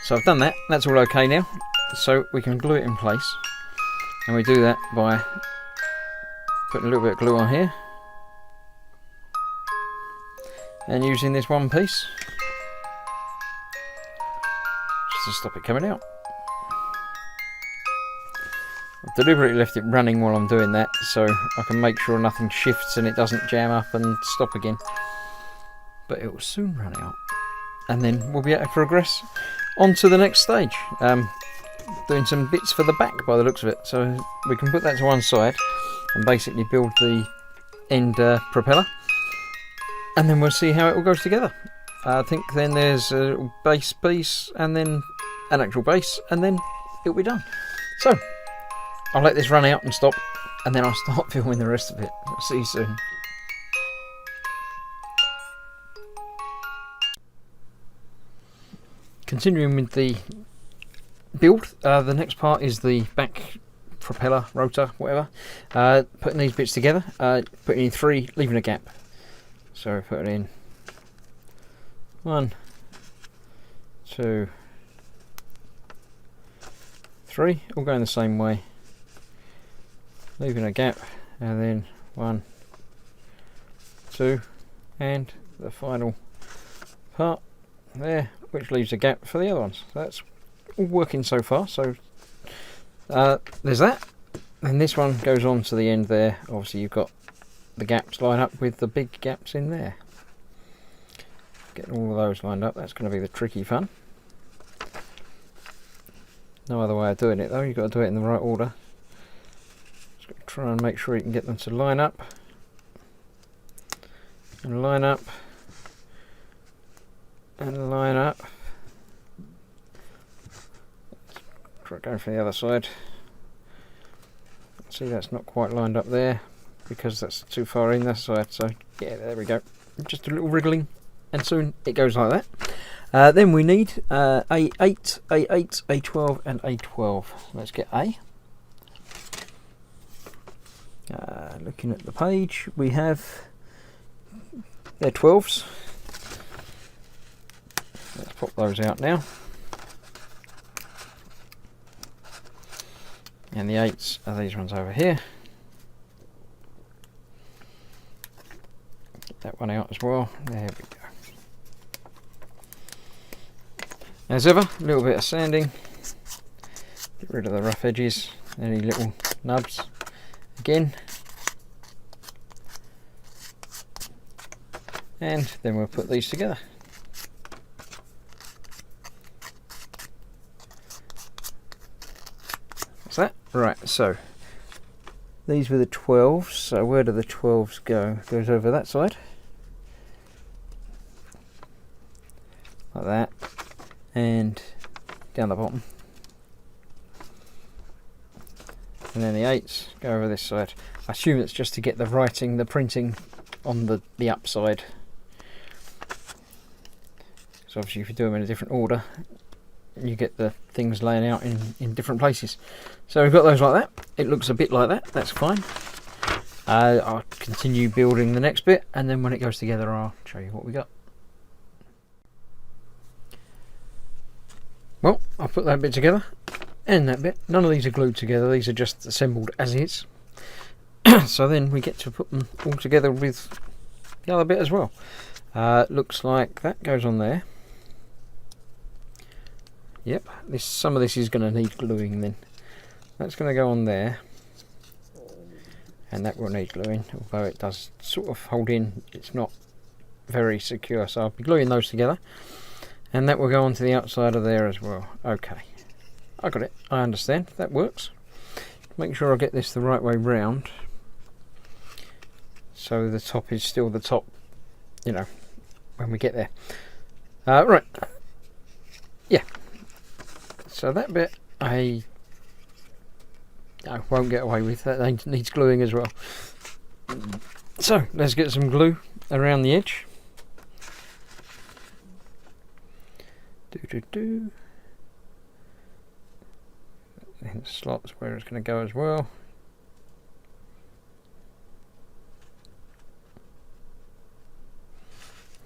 So I've done that, that's all okay now. So we can glue it in place. And we do that by putting a little bit of glue on here. And using this one piece just to stop it coming out. I've deliberately left it running while I'm doing that so I can make sure nothing shifts and it doesn't jam up and stop again. But it will soon run out. And then we'll be able to progress on to the next stage. Doing some bits for the back by the looks of it. So we can put that to one side and basically build the end propeller. And then we'll see how it all goes together. I think then there's a base piece and then an actual base and then it'll be done. So I'll let this run out and stop, and then I'll start filming the rest of it. I'll see you soon. Continuing with the build, the next part is the back propeller, rotor, whatever. Putting these bits together, putting in 3, leaving a gap. So put it in 1, 2, 3, all going the same way. Leaving a gap, and then 1, 2, and the final part there, which leaves a gap for the other ones. So that's all working so far. So there's that, and this one goes on to the end there. Obviously you've got the gaps line up with the big gaps in there. Getting all of those lined up, that's going to be the tricky fun. No other way of doing it though, you've got to do it in the right order. Try and make sure you can get them to line up and line up and line up. Try going for the other side. See, that's not quite lined up there because that's too far in that side. So yeah, there we go. Just a little wriggling, and soon it goes like that. Then we need A8, A8, A12, and A12. Let's get A. Looking at the page, we have they're 12s. Let's pop those out now. And the 8s are these ones over here. Get that one out as well. There we go. As ever, a little bit of sanding. Get rid of the rough edges, any little nubs. Again, and then we'll put these together. That's that. Right, so these were the 12s, so where do the 12s go? Goes over that side, like that, and down the bottom. And then the 8s go over this side. I assume it's just to get the writing, the printing on the upside. So obviously if you do them in a different order, you get the things laying out in different places. So we've got those like that. It looks a bit like that, that's fine. I'll continue building the next bit, and then when it goes together I'll show you what we got. Well, I'll put that bit together and that bit. None of these are glued together, these are just assembled as is. So then we get to put them all together with the other bit as well. Looks like that goes on there. Yep, some of this is going to need gluing then. That's going to go on there. And that will need gluing, although it does sort of hold in, it's not very secure, so I'll be gluing those together. And that will go onto the outside of there as well. Okay, I got it, I understand, that works. Make sure I get this the right way round, so the top is still the top, you know, when we get there. Right, yeah, so that bit I won't get away with, that needs gluing as well. So let's get some glue around the edge. And the slots where it's going to go as well.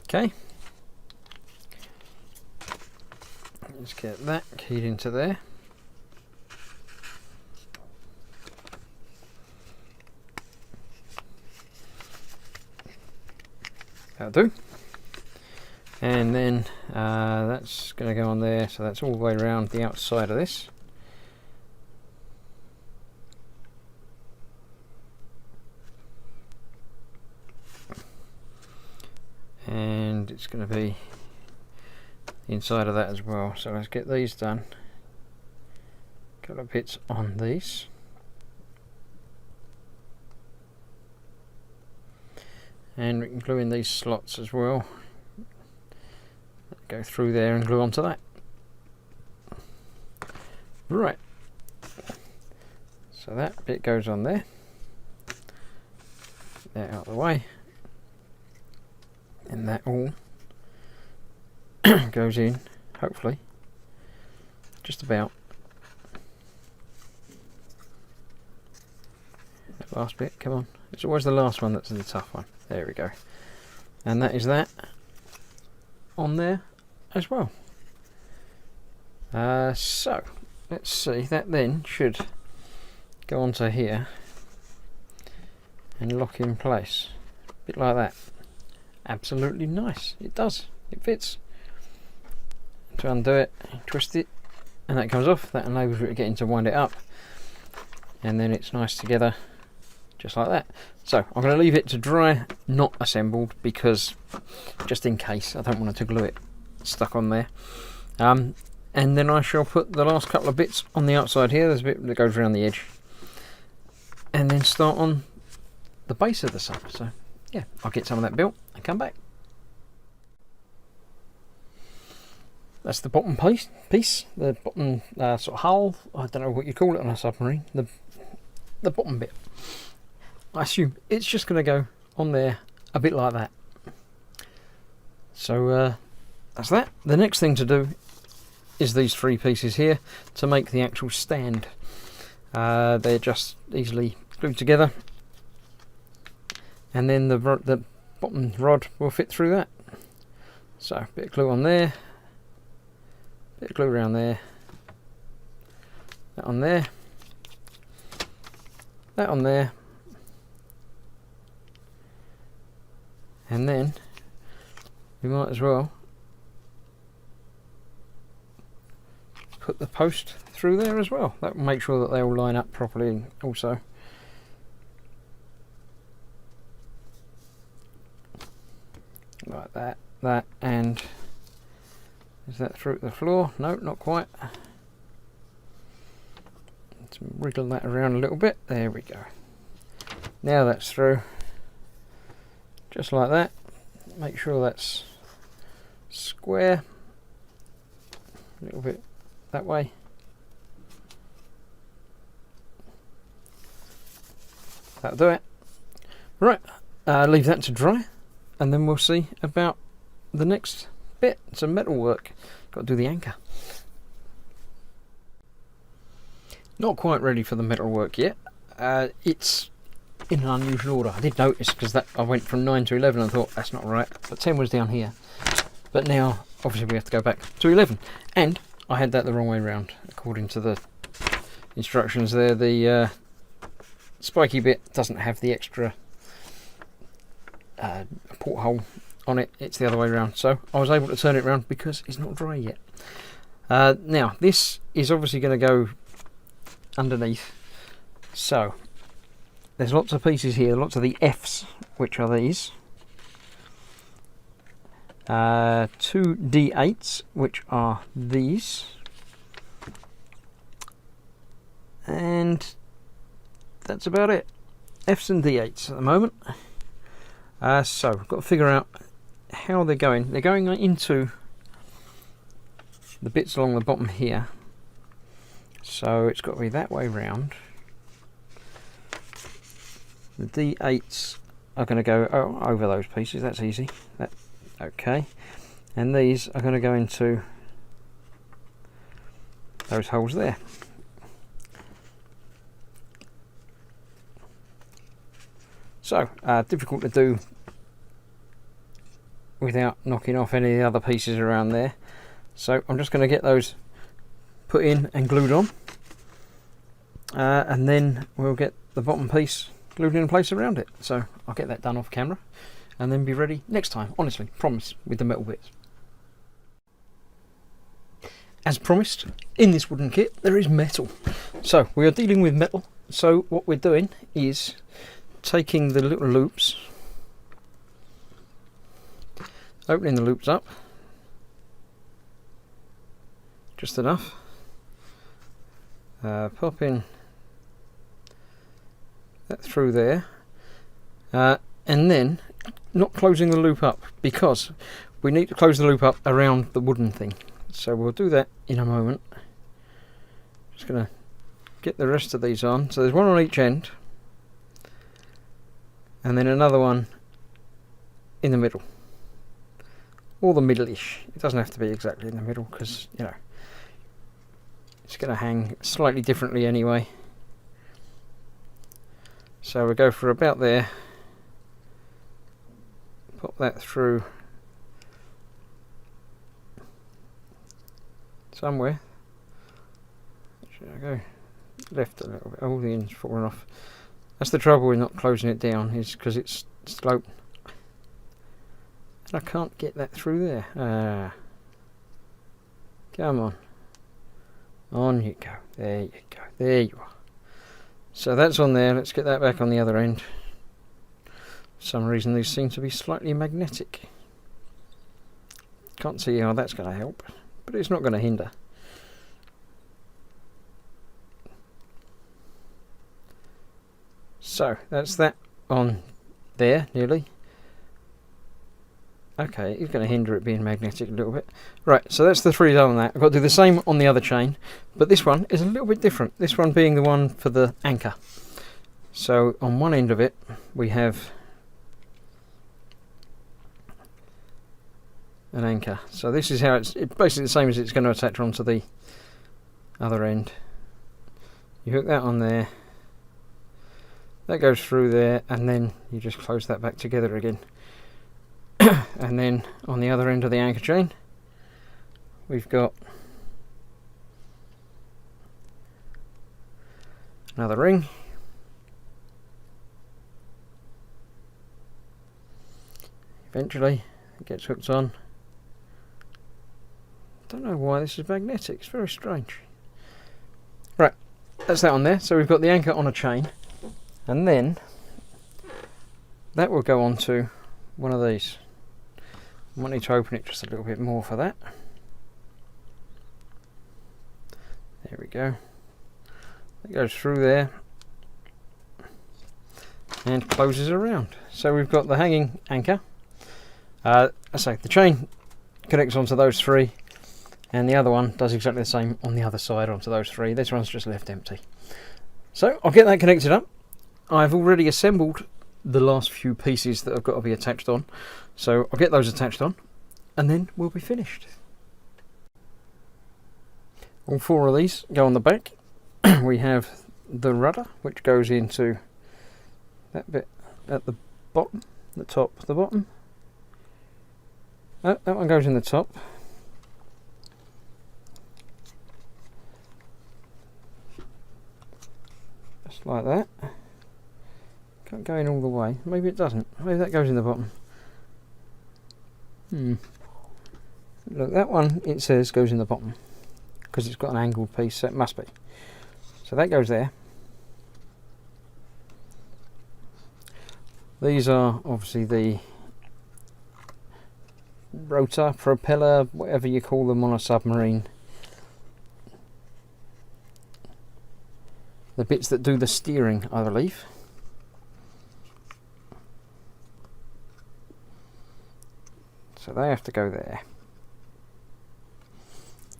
Okay, let's get that keyed into there. That'll do. And then that's going to go on there, so that's all the way around the outside of this. And it's going to be inside of that as well. So let's get these done. A couple of bits on these. And we can glue in these slots as well. Go through there and glue onto that. Right. So that bit goes on there. That out of the way. And that all goes in, hopefully. Just about. That last bit, come on. It's always the last one that's the tough one. There we go. And that is that on there as well. So let's see, that then should go onto here and lock in place. A bit like that. Absolutely nice. It does. It fits. To undo it, twist it, and that comes off. That enables you to get in to wind it up. And then it's nice together, just like that. So I'm going to leave it to dry, not assembled, because just in case, I don't want it to glue it stuck on there. And then I shall put the last couple of bits on the outside here. There's a bit that goes around the edge. And then start on the base of the sub. So yeah, I'll get some of that built and come back. That's the bottom piece, the bottom sort of hull. I don't know what you call it on a submarine. The bottom bit. I assume it's just going to go on there a bit like that. So that's that. The next thing to do is these three pieces here to make the actual stand. They're just easily glued together, and then the bottom rod will fit through that. So a bit of glue on there, bit of glue around there, that on there, that on there, and then we might as well put the post through there as well. That will make sure that they all line up properly also. Like that, that, and is that through the floor? No, not quite. Let's wriggle that around a little bit. There we go. Now that's through. Just like that. Make sure that's square. A little bit that way. That'll do it. Right, leave that to dry, and then we'll see about the next bit. Some metal work. Got to do the anchor. Not quite ready for the metal work yet. It's in an unusual order. I did notice because I went from 9 to 11 and thought that's not right, but 10 was down here. But now obviously we have to go back to 11, and I had that the wrong way around according to the instructions there. The spiky bit doesn't have the extra porthole on it, it's the other way around, so I was able to turn it around because it's not dry yet. Now this is obviously going to go underneath, so there's lots of pieces here, lots of the F's, which are these 2 D8s, which are these, and that's about it. F's and D8s at the moment. So we've got to figure out how they're going. They're going into the bits along the bottom here, so it's got to be that way round. The D8s are going to go over those pieces. That's easy. Okay, and these are going to go into those holes there. So difficult to do without knocking off any of the other pieces around there, so I'm just going to get those put in and glued on, and then we'll get the bottom piece glued in place around it. So I'll get that done off camera and then be ready next time, honestly, promise, with the metal bits. As promised, in this wooden kit there is metal, so we are dealing with metal. So what we're doing is taking the little loops, opening the loops up just enough, popping that through there, and then not closing the loop up, because we need to close the loop up around the wooden thing. So we'll do that in a moment. Just going to get the rest of these on. So there's one on each end, and then another one in the middle, or the middle-ish. It doesn't have to be exactly in the middle, because, you know, it's going to hang slightly differently anyway. So we'll go for about there, pop that through somewhere. Should I go left a little bit? All the ends falling off. That's the trouble with not closing it down, is because it's sloped. And I can't get that through there. Come on. On you go. There you go. There you are. So that's on there. Let's get that back on the other end. For some reason these seem to be slightly magnetic. Can't see how that's going to help, but it's not going to hinder. So that's that on there, nearly. Okay, it's going to hinder it being magnetic a little bit. Right, so that's the 3 done on that. I've got to do the same on the other chain, but this one is a little bit different. This one being the one for the anchor. So on one end of it, we have an anchor. So this is how it's basically the same as it's going to attach onto the other end. You hook that on there. That goes through there, and then you just close that back together again. And then on the other end of the anchor chain, we've got another ring. Eventually it gets hooked on. Don't know why this is magnetic, it's very strange. Right, that's that on there. So we've got the anchor on a chain, and then that will go onto one of these. I might need to open it just a little bit more for that. There we go. It goes through there and closes around. So we've got the hanging anchor. I say the chain connects onto those 3, and the other one does exactly the same on the other side onto those three. This one's just left empty. So I'll get that connected up. I've already assembled the last few pieces that have got to be attached on, so I'll get those attached on and then we'll be finished. All four of these go on the back. We have the rudder, which goes into that bit at the bottom, the top, the bottom. Oh, that one goes in the top. Just like that. Can't go in all the way. Maybe it doesn't. Maybe that goes in the bottom. Look, that one, it says, goes in the bottom, because it's got an angled piece, so it must be. So that goes there. These are obviously the rotor, propeller, whatever you call them on a submarine. The bits that do the steering, I believe. So they have to go there.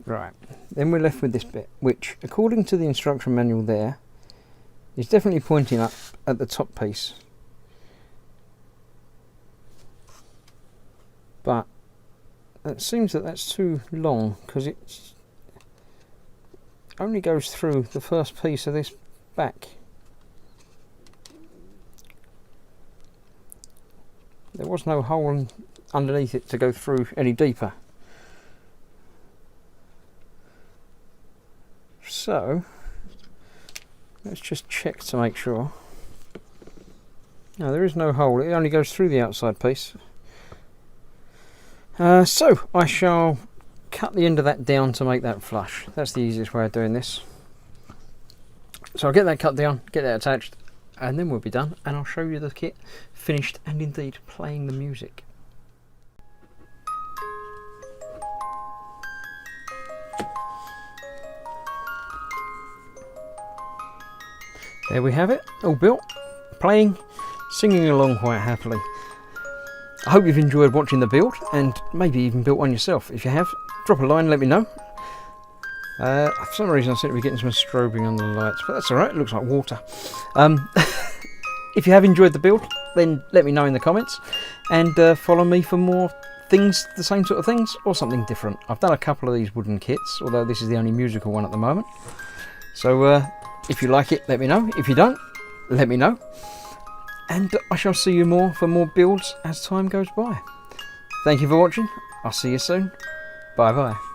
Right, then we're left with this bit, which according to the instruction manual there, is definitely pointing up at the top piece. But it seems that that's too long, because it only goes through the first piece of this back. There was no hole underneath it to go through any deeper. So let's just check to make sure. No, there is no hole. It only goes through the outside piece. So I shall cut the end of that down to make that flush. That's the easiest way of doing this. So I'll get that cut down, get that attached, and then we'll be done, and I'll show you the kit finished and indeed playing the music. There we have it, all built, playing, singing along quite happily. I hope you've enjoyed watching the build, and maybe even built one yourself. If you have, drop a line and let me know. For some reason I seem to be getting some strobing on the lights, but that's alright, it looks like water. If you have enjoyed the build, then let me know in the comments, and follow me for more things, the same sort of things, or something different. I've done a couple of these wooden kits, although this is the only musical one at the moment. So if you like it, let me know. If you don't, let me know. And I shall see you more for more builds as time goes by. Thank you for watching. I'll see you soon. Bye bye.